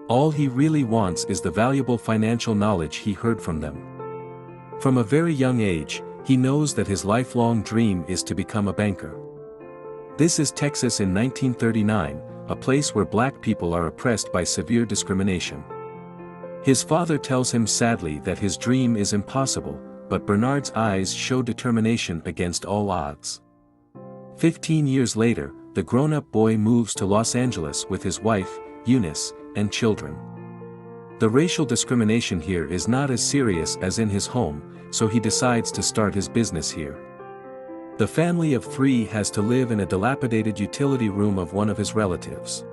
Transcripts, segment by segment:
All he really wants is the valuable financial knowledge he heard from them. From a very young age, he knows that his lifelong dream is to become a banker. This is Texas in 1939, a place where black people are oppressed by severe discrimination. His father tells him sadly that his dream is impossible, but Bernard's eyes show determination against all odds. 15 years later, the grown-up boy moves to Los Angeles with his wife, Eunice, and children. The racial discrimination here is not as serious as in his home, so he decides to start his business here. The family of 3 has to live in a dilapidated utility room of one of his relatives.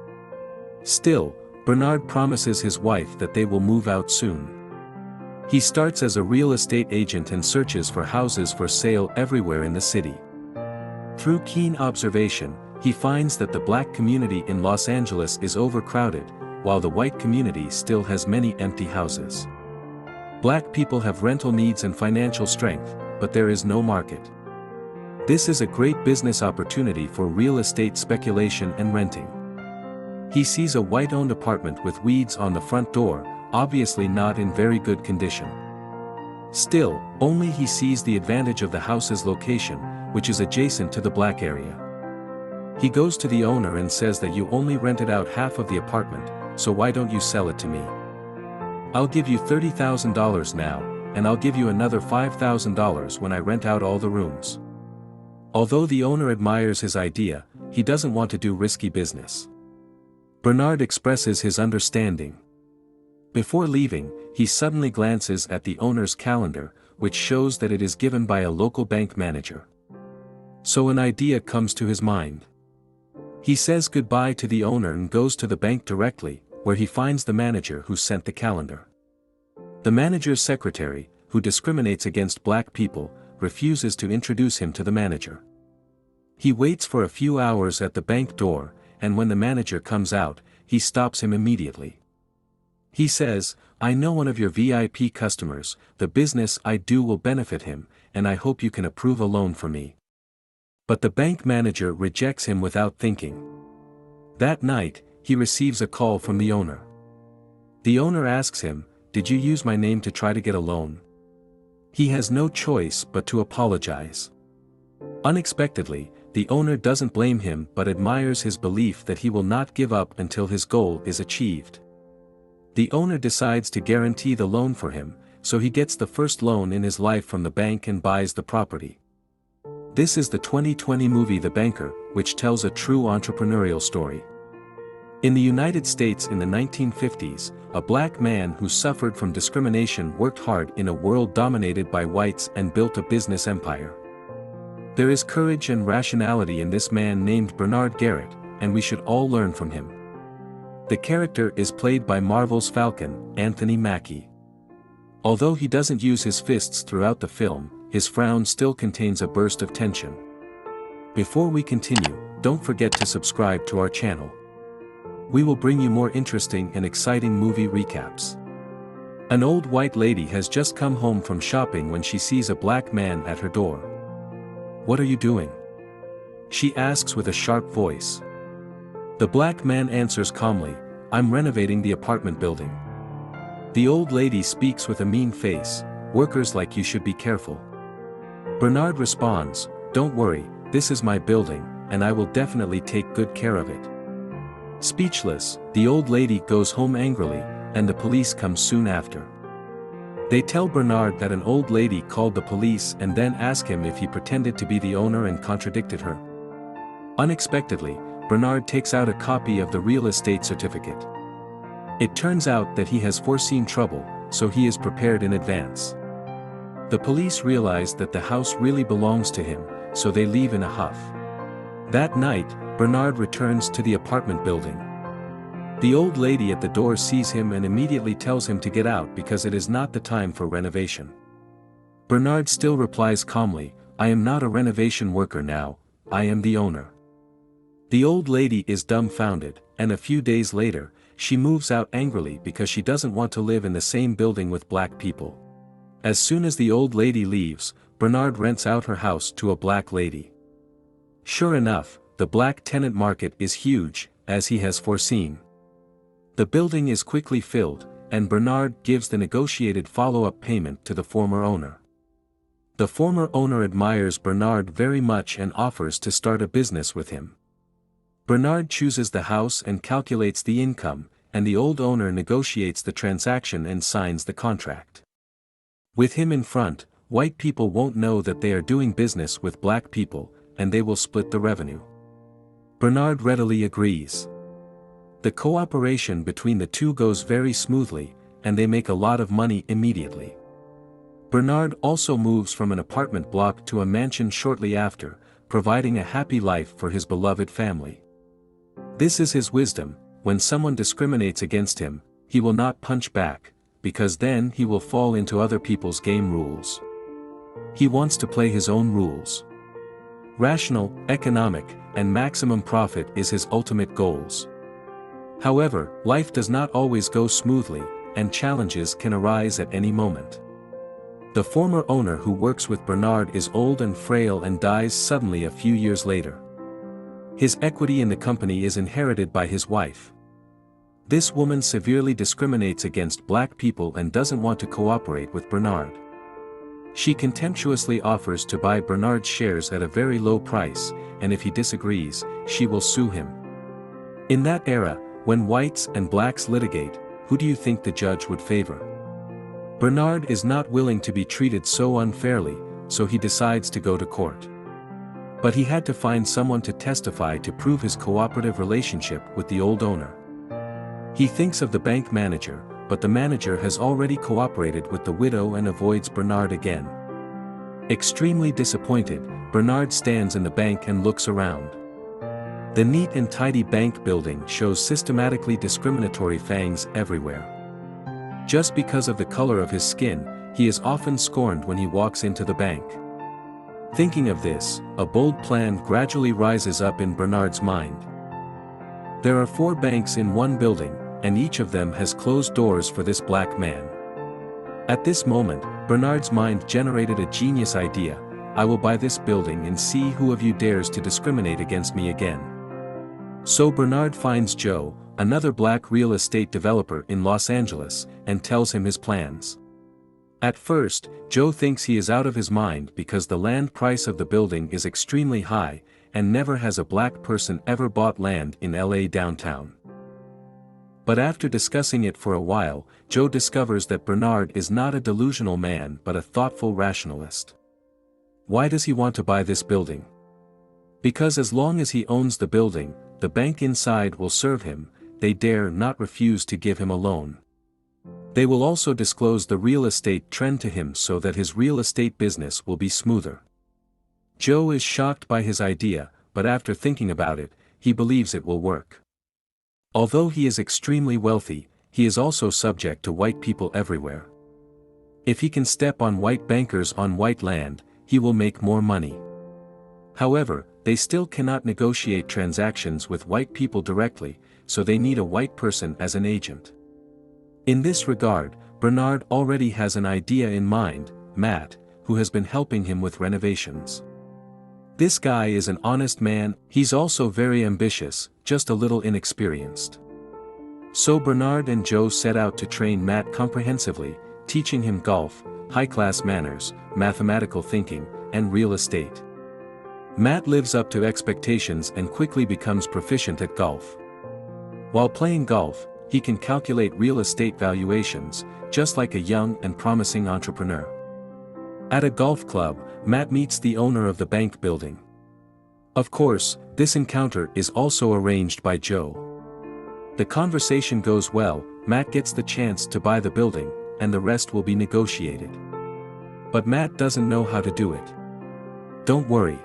Still, Bernard promises his wife that they will move out soon. He starts as a real estate agent and searches for houses for sale everywhere in the city. Through keen observation, he finds that the black community in Los Angeles is overcrowded, while the white community still has many empty houses. Black people have rental needs and financial strength, but there is no market. This is a great business opportunity for real estate speculation and renting. He sees a white-owned apartment with weeds on the front door, obviously not in very good condition. Still, only he sees the advantage of the house's location, which is adjacent to the black area. He goes to the owner and says that you only rented out half of the apartment, so why don't you sell it to me? I'll give you $30,000 now, and I'll give you another $5,000 when I rent out all the rooms. Although the owner admires his idea, he doesn't want to do risky business. Bernard expresses his understanding. Before leaving, he suddenly glances at the owner's calendar, which shows that it is given by a local bank manager. So an idea comes to his mind. He says goodbye to the owner and goes to the bank directly, where he finds the manager who sent the calendar. The manager's secretary, who discriminates against black people, refuses to introduce him to the manager. He waits for a few hours at the bank door, and when the manager comes out, he stops him immediately. He says, "I know one of your VIP customers, the business I do will benefit him, and I hope you can approve a loan for me." But the bank manager rejects him without thinking. That night, he receives a call from the owner. The owner asks him, "Did you use my name to try to get a loan?" He has no choice but to apologize. Unexpectedly, the owner doesn't blame him but admires his belief that he will not give up until his goal is achieved. The owner decides to guarantee the loan for him, so he gets the first loan in his life from the bank and buys the property. This is the 2020 movie The Banker, which tells a true entrepreneurial story. In the United States in the 1950s, a black man who suffered from discrimination worked hard in a world dominated by whites and built a business empire. There is courage and rationality in this man named Bernard Garrett, and we should all learn from him. The character is played by Marvel's Falcon, Anthony Mackie. Although he doesn't use his fists throughout the film, his frown still contains a burst of tension. Before we continue, don't forget to subscribe to our channel. We will bring you more interesting and exciting movie recaps. An old white lady has just come home from shopping when she sees a black man at her door. "What are you doing?" she asks with a sharp voice. The black man answers calmly, "I'm renovating the apartment building." The old lady speaks with a mean face, "Workers like you should be careful." Bernard responds, "Don't worry, this is my building, and I will definitely take good care of it." Speechless, the old lady goes home angrily, and the police come soon after. They tell Bernard that an old lady called the police and then ask him if he pretended to be the owner and contradicted her. Unexpectedly, Bernard takes out a copy of the real estate certificate. It turns out that he has foreseen trouble, so he is prepared in advance. The police realize that the house really belongs to him, so they leave in a huff. That night, Bernard returns to the apartment building. The old lady at the door sees him and immediately tells him to get out because it is not the time for renovation. Bernard still replies calmly, "I am not a renovation worker now, I am the owner." The old lady is dumbfounded, and a few days later, she moves out angrily because she doesn't want to live in the same building with black people. As soon as the old lady leaves, Bernard rents out her house to a black lady. Sure enough, the black tenant market is huge, as he has foreseen. The building is quickly filled, and Bernard gives the negotiated follow-up payment to the former owner. The former owner admires Bernard very much and offers to start a business with him. Bernard chooses the house and calculates the income, and the old owner negotiates the transaction and signs the contract. With him in front, white people won't know that they are doing business with black people, and they will split the revenue. Bernard readily agrees. The cooperation between the two goes very smoothly, and they make a lot of money immediately. Bernard also moves from an apartment block to a mansion shortly after, providing a happy life for his beloved family. This is his wisdom: when someone discriminates against him, he will not punch back, because then he will fall into other people's game rules. He wants to play his own rules. Rational, economic, and maximum profit is his ultimate goals. However, life does not always go smoothly, and challenges can arise at any moment. The former owner who works with Bernard is old and frail and dies suddenly a few years later. His equity in the company is inherited by his wife. This woman severely discriminates against black people and doesn't want to cooperate with Bernard. She contemptuously offers to buy Bernard's shares at a very low price, and if he disagrees, she will sue him. In that era, when whites and blacks litigate, who do you think the judge would favor? Bernard is not willing to be treated so unfairly, so he decides to go to court. But he had to find someone to testify to prove his cooperative relationship with the old owner. He thinks of the bank manager, but the manager has already cooperated with the widow and avoids Bernard again. Extremely disappointed, Bernard stands in the bank and looks around. The neat and tidy bank building shows systematically discriminatory fangs everywhere. Just because of the color of his skin, he is often scorned when he walks into the bank. Thinking of this, a bold plan gradually rises up in Bernard's mind. There are 4 banks in one building, and each of them has closed doors for this black man. At this moment, Bernard's mind generated a genius idea: I will buy this building and see who of you dares to discriminate against me again. So Bernard finds Joe, another black real estate developer in Los Angeles, and tells him his plans. At first, Joe thinks he is out of his mind because the land price of the building is extremely high, and never has a black person ever bought land in LA downtown. But after discussing it for a while, Joe discovers that Bernard is not a delusional man but a thoughtful rationalist. Why does he want to buy this building? Because as long as he owns the building, the bank inside will serve him. They dare not refuse to give him a loan. They will also disclose the real estate trend to him so that his real estate business will be smoother. Joe is shocked by his idea, but after thinking about it, he believes it will work. Although he is extremely wealthy, he is also subject to white people everywhere. If he can step on white bankers on white land, he will make more money. However, they still cannot negotiate transactions with white people directly, so they need a white person as an agent. In this regard, Bernard already has an idea in mind: Matt, who has been helping him with renovations. This guy is an honest man. He's also very ambitious, just a little inexperienced. So Bernard and Joe set out to train Matt comprehensively, teaching him golf, high-class manners, mathematical thinking, and real estate. Matt lives up to expectations and quickly becomes proficient at golf. While playing golf, he can calculate real estate valuations, just like a young and promising entrepreneur. At a golf club, Matt meets the owner of the bank building. Of course, this encounter is also arranged by Joe. The conversation goes well, Matt gets the chance to buy the building, and the rest will be negotiated. But Matt doesn't know how to do it. Don't worry.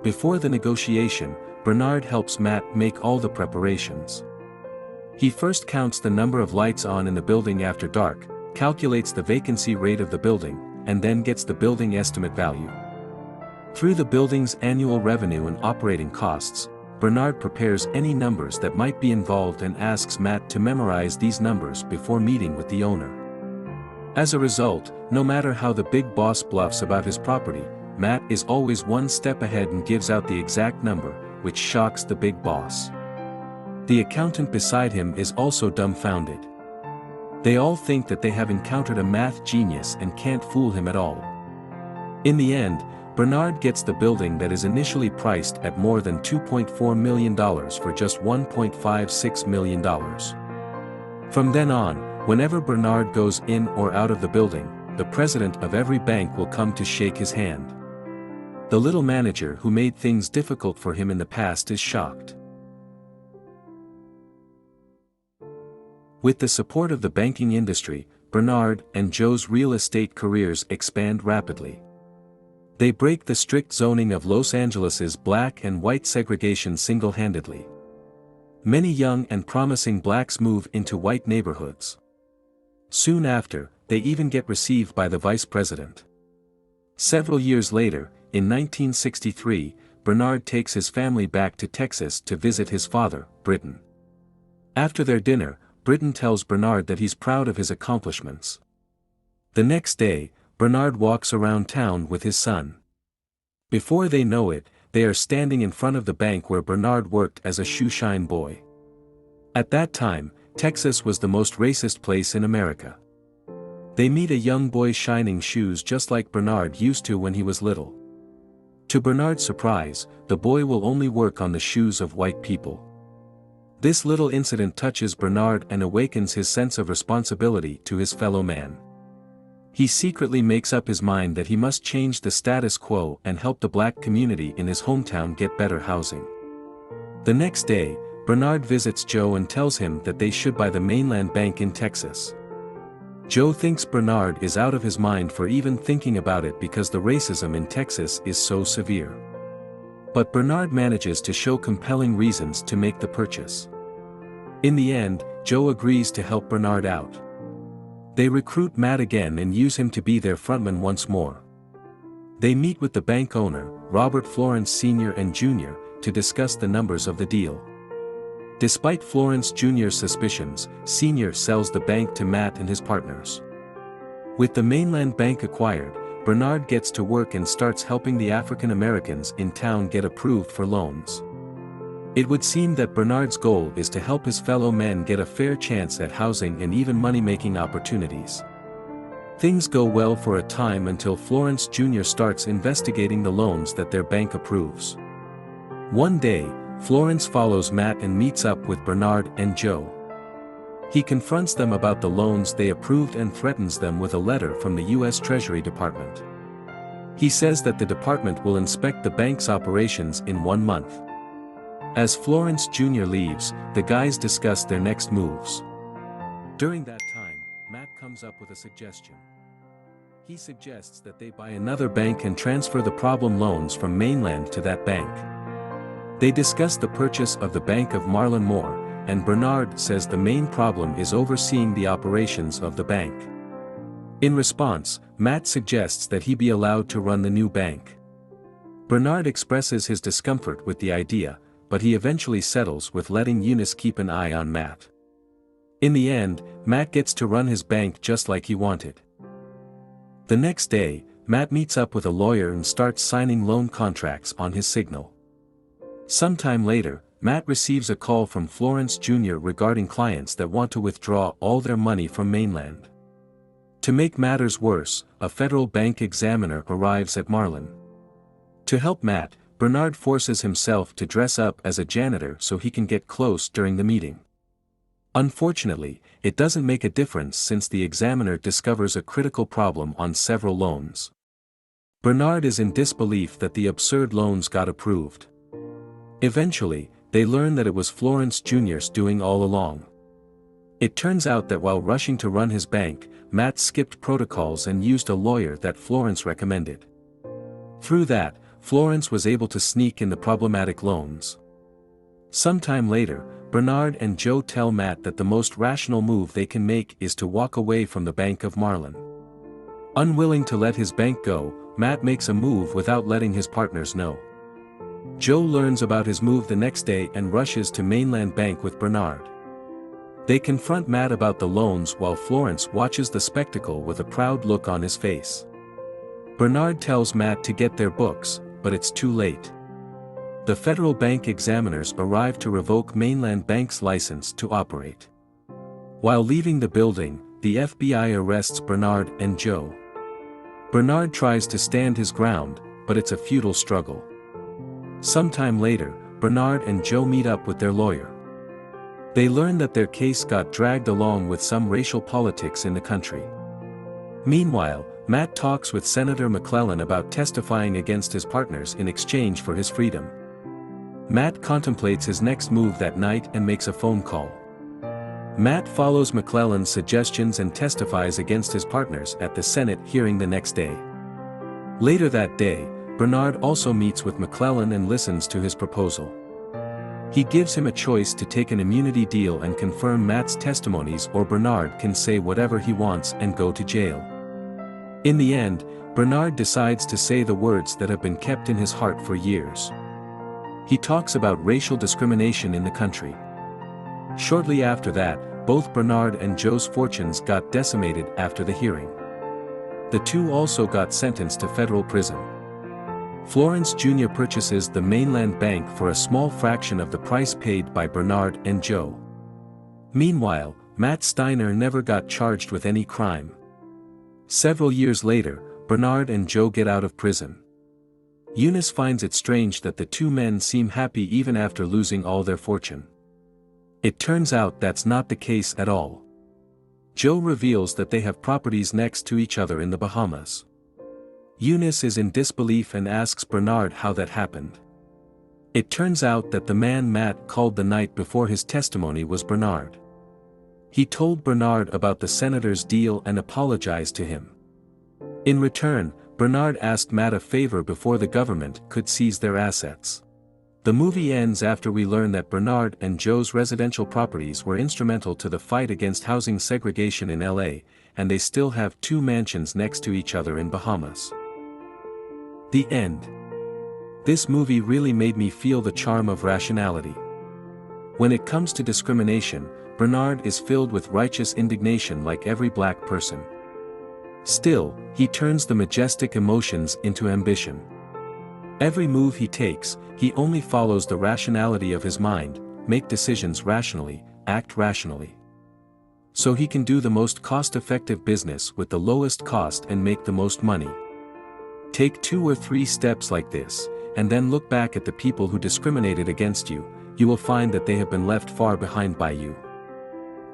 Before the negotiation, Bernard helps Matt make all the preparations. He first counts the number of lights on in the building after dark, calculates the vacancy rate of the building, and then gets the building estimate value. Through the building's annual revenue and operating costs, Bernard prepares any numbers that might be involved and asks Matt to memorize these numbers before meeting with the owner. As a result, no matter how the big boss bluffs about his property, Matt is always one step ahead and gives out the exact number, which shocks the big boss. The accountant beside him is also dumbfounded. They all think that they have encountered a math genius and can't fool him at all. In the end, Bernard gets the building that is initially priced at more than $2.4 million for just $1.56 million. From then on, whenever Bernard goes in or out of the building, the president of every bank will come to shake his hand. The little manager who made things difficult for him in the past is shocked. With the support of the banking industry, Bernard and Joe's real estate careers expand rapidly. They break the strict zoning of Los Angeles's black and white segregation single-handedly. Many young and promising blacks move into white neighborhoods. Soon after, they even get received by the vice president. Several years later, in 1963, Bernard takes his family back to Texas to visit his father, Britton. After their dinner, Britton tells Bernard that he's proud of his accomplishments. The next day, Bernard walks around town with his son. Before they know it, they are standing in front of the bank where Bernard worked as a shoeshine boy. At that time, Texas was the most racist place in America. They meet a young boy shining shoes just like Bernard used to when he was little. To Bernard's surprise, the boy will only work on the shoes of white people. This little incident touches Bernard and awakens his sense of responsibility to his fellow man. He secretly makes up his mind that he must change the status quo and help the black community in his hometown get better housing. The next day, Bernard visits Joe and tells him that they should buy the Mainland Bank in Texas. Joe thinks Bernard is out of his mind for even thinking about it because the racism in Texas is so severe. But Bernard manages to show compelling reasons to make the purchase. In the end, Joe agrees to help Bernard out. They recruit Matt again and use him to be their frontman once more. They meet with the bank owner, Robert Florence Sr. and Jr., to discuss the numbers of the deal. Despite Florence Jr.'s suspicions, Sr. sells the bank to Matt and his partners. With the Mainland Bank acquired, Bernard gets to work and starts helping the African Americans in town get approved for loans. It would seem that Bernard's goal is to help his fellow men get a fair chance at housing and even money-making opportunities. Things go well for a time until Florence Jr. starts investigating the loans that their bank approves. One day, Florence follows Matt and meets up with Bernard and Joe. He confronts them about the loans they approved and threatens them with a letter from the U.S. Treasury Department. He says that the department will inspect the bank's operations in 1 month. As Florence Jr. leaves, the guys discuss their next moves. During that time, Matt comes up with a suggestion. He suggests that they buy another bank and transfer the problem loans from Mainland to that bank. They discuss the purchase of the Bank of Marlon Moore, and Bernard says the main problem is overseeing the operations of the bank. In response, Matt suggests that he be allowed to run the new bank. Bernard expresses his discomfort with the idea, but he eventually settles with letting Eunice keep an eye on Matt. In the end, Matt gets to run his bank just like he wanted. The next day, Matt meets up with a lawyer and starts signing loan contracts on his signal. Sometime later, Matt receives a call from Florence Jr. regarding clients that want to withdraw all their money from Mainland. To make matters worse, a federal bank examiner arrives at Marlon. To help Matt, Bernard forces himself to dress up as a janitor so he can get close during the meeting. Unfortunately, it doesn't make a difference since the examiner discovers a critical problem on several loans. Bernard is in disbelief that the absurd loans got approved. Eventually, they learn that it was Florence Jr.'s doing all along. It turns out that while rushing to run his bank, Matt skipped protocols and used a lawyer that Florence recommended. Through that, Florence was able to sneak in the problematic loans. Sometime later, Bernard and Joe tell Matt that the most rational move they can make is to walk away from the Bank of Marlon. Unwilling to let his bank go, Matt makes a move without letting his partners know. Joe learns about his move the next day and rushes to Mainland Bank with Bernard. They confront Matt about the loans while Florence watches the spectacle with a proud look on his face. Bernard tells Matt to get their books, but it's too late. The federal bank examiners arrive to revoke Mainland Bank's license to operate. While leaving the building, the FBI arrests Bernard and Joe. Bernard tries to stand his ground, but it's a futile struggle. Sometime later, Bernard and Joe meet up with their lawyer. They learn that their case got dragged along with some racial politics in the country. Meanwhile, Matt talks with Senator McClellan about testifying against his partners in exchange for his freedom. Matt contemplates his next move that night and makes a phone call. Matt follows McClellan's suggestions and testifies against his partners at the Senate hearing the next day. Later that day, Bernard also meets with McClellan and listens to his proposal. He gives him a choice to take an immunity deal and confirm Matt's testimonies, or Bernard can say whatever he wants and go to jail. In the end, Bernard decides to say the words that have been kept in his heart for years. He talks about racial discrimination in the country. Shortly after that, both Bernard and Joe's fortunes got decimated after the hearing. The two also got sentenced to federal prison. Florence Jr. purchases the Mainland Bank for a small fraction of the price paid by Bernard and Joe. Meanwhile, Matt Steiner never got charged with any crime. Several years later, Bernard and Joe get out of prison. Eunice finds it strange that the two men seem happy even after losing all their fortune. It turns out that's not the case at all. Joe reveals that they have properties next to each other in the Bahamas. Eunice is in disbelief and asks Bernard how that happened. It turns out that the man Matt called the night before his testimony was Bernard. He told Bernard about the senator's deal and apologized to him. In return, Bernard asked Matt a favor before the government could seize their assets. The movie ends after we learn that Bernard and Joe's residential properties were instrumental to the fight against housing segregation in LA, and they still have two mansions next to each other in Bahamas. The end. This movie really made me feel the charm of rationality. When it comes to discrimination, Bernard is filled with righteous indignation like every black person. Still, he turns the majestic emotions into ambition. Every move he takes, he only follows the rationality of his mind, make decisions rationally, act rationally. So he can do the most cost-effective business with the lowest cost and make the most money. Take 2 or 3 steps like this, and then look back at the people who discriminated against you, you will find that they have been left far behind by you.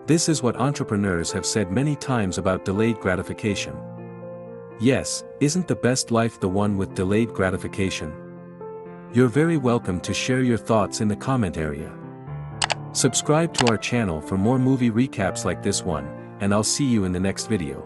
This is what entrepreneurs have said many times about delayed gratification. Yes, isn't the best life the one with delayed gratification? You're very welcome to share your thoughts in the comment area. Subscribe to our channel for more movie recaps like this one, and I'll see you in the next video.